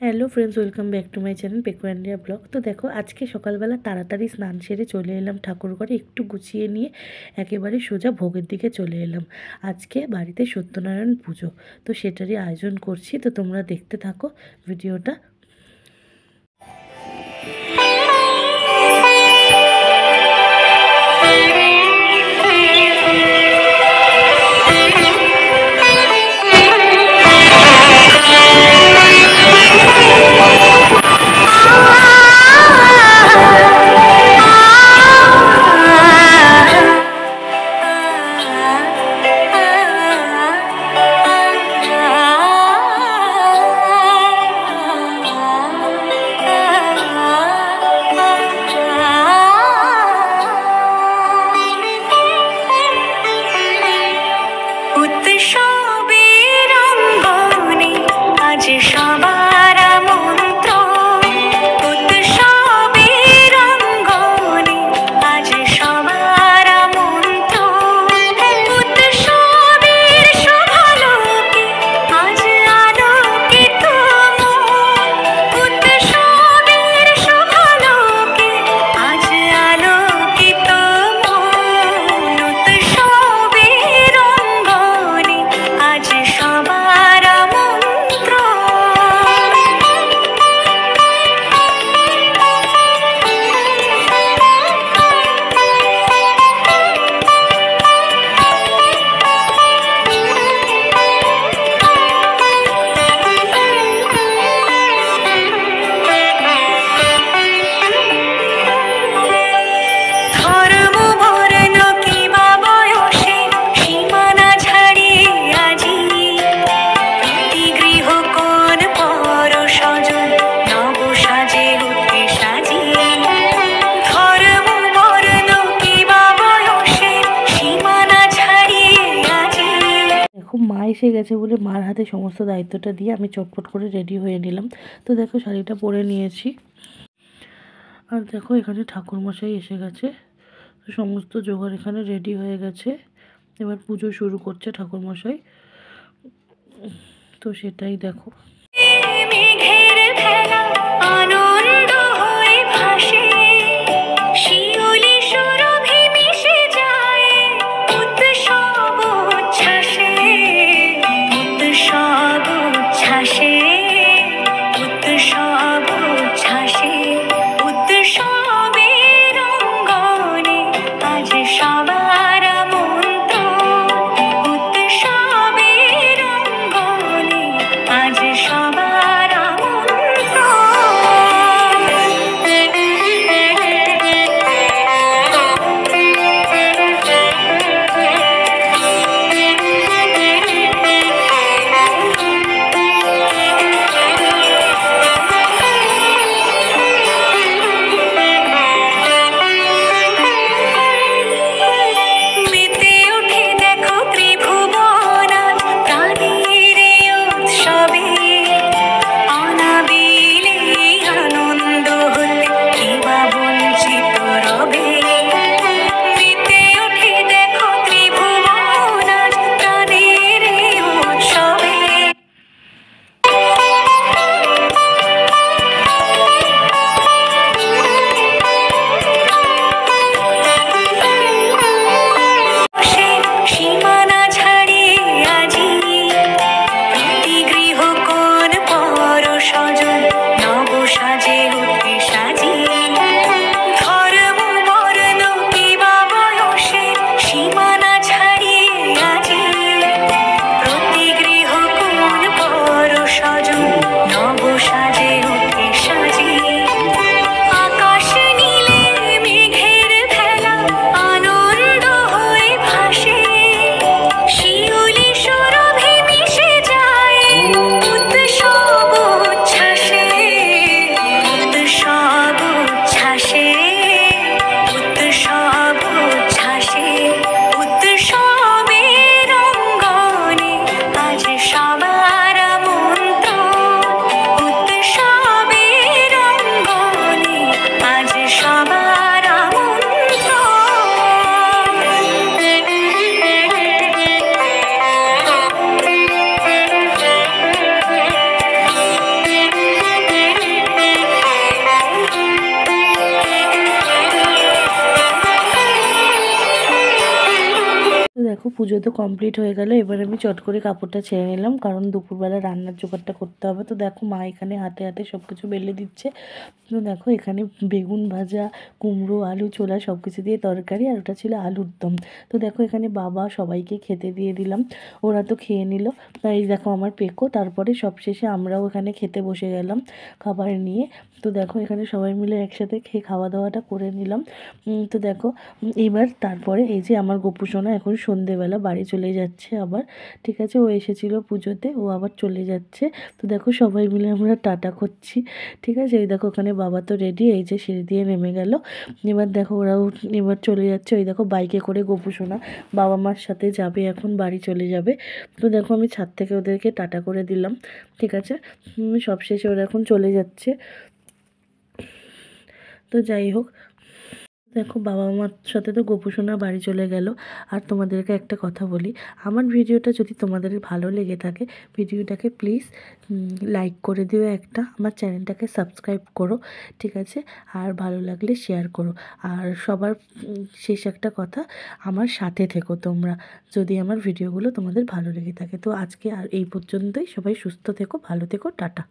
Hello friends, welcome back to my channel Peko India vlog. তো দেখো, আজকে সকালবেলা তাড়াতাড়ি স্নান সেরে চলে এলাম ঠাকুর ঘরে, একটু গুছিয়ে নিয়ে একেবারে সোজা ভোগের দিকে চলে এলাম। আজকে বাড়িতে সত্যনারায়ণ পুজো, তো সেটারই আয়োজন করছি। তো তোমরা দেখতে থাকো ভিডিওটা। মা এসে গেছে বলে মার হাতে সমস্ত দায়িত্বটা দিয়ে আমি চটপট করে রেডি হয়ে নিলাম। তো দেখো, শাড়িটা পরে নিয়েছি। আর দেখো, এখানে ঠাকুরমশাই এসে গেছে। তো সমস্ত জোগাড় এখানে রেডি হয়ে গেছে। এবার পুজো শুরু করছে ঠাকুরমশাই। তো সেটাই দেখো। দেখো পুজো তো কমপ্লিট হয়ে গেল। এবার আমি চট করে কাপড়টা ছেড়ে নিলাম, কারণ দুপুরবেলা রান্নার জোগাড়টা করতে হবে। তো দেখো মা এখানে হাতে হাতে সব কিছু বেলে দিচ্ছে। তো দেখো এখানে বেগুন ভাজা, কুমড়ো, আলু, ছোলা সব কিছু দিয়ে তরকারি, আর ওটা ছিল আলুর দম। তো দেখো এখানে বাবা সবাইকে খেতে দিয়ে দিলাম, ওরা তো খেয়ে নিল। তাই দেখো আমার পেকো, তারপরে সবশেষে আমরাও এখানে খেতে বসে গেলাম খাবার নিয়ে। তো দেখো এখানে সবাই মিলে একসাথে খেয়ে খাওয়া দাওয়াটা করে নিলাম। তো দেখো এবার তারপরে এই যে আমার গোপু সোনা এখন সন্ধেবেলা বাড়ি চলে যাচ্ছে আবার। ঠিক আছে, ও এসেছিল পুজোতে, ও আবার চলে যাচ্ছে। তো দেখো সবাই মিলে আমরা টাটা করছি। ঠিক আছে, এই দেখো ওখানে বাবা তো রেডি, এই যে সিঁড়ি দিয়ে নেমে গেল। এবার দেখো ওরাও এবার চলে যাচ্ছে। ওই দেখো বাইকে করে গোপু সোনা বাবা মার সাথে যাবে, এখন বাড়ি চলে যাবে। তো দেখো আমি ছাদ থেকে ওদেরকে টাটা করে দিলাম। ঠিক আছে, সবশেষে ওরা এখন চলে যাচ্ছে। তো যাই হোক, দেখো বাবা মার সাথে তো গোপু সোনা বাড়ি চলে গেল। আর তোমাদেরকে একটা কথা বলি, আমার ভিডিওটা যদি তোমাদের ভালো লেগে থাকে, ভিডিওটাকে প্লিজ লাইক করে দিও একটা, আমার চ্যানেলটাকে সাবস্ক্রাইব করো। ঠিক আছে, আর ভালো লাগলে শেয়ার করো। আর সবার শেষ একটা কথা, আমার সাথে থেকো তোমরা, যদি আমার ভিডিওগুলো তোমাদের ভালো লেগে থাকে। তো আজকে আর এই পর্যন্তই, সবাই সুস্থ থেকো, ভালো থেকো, টাটা।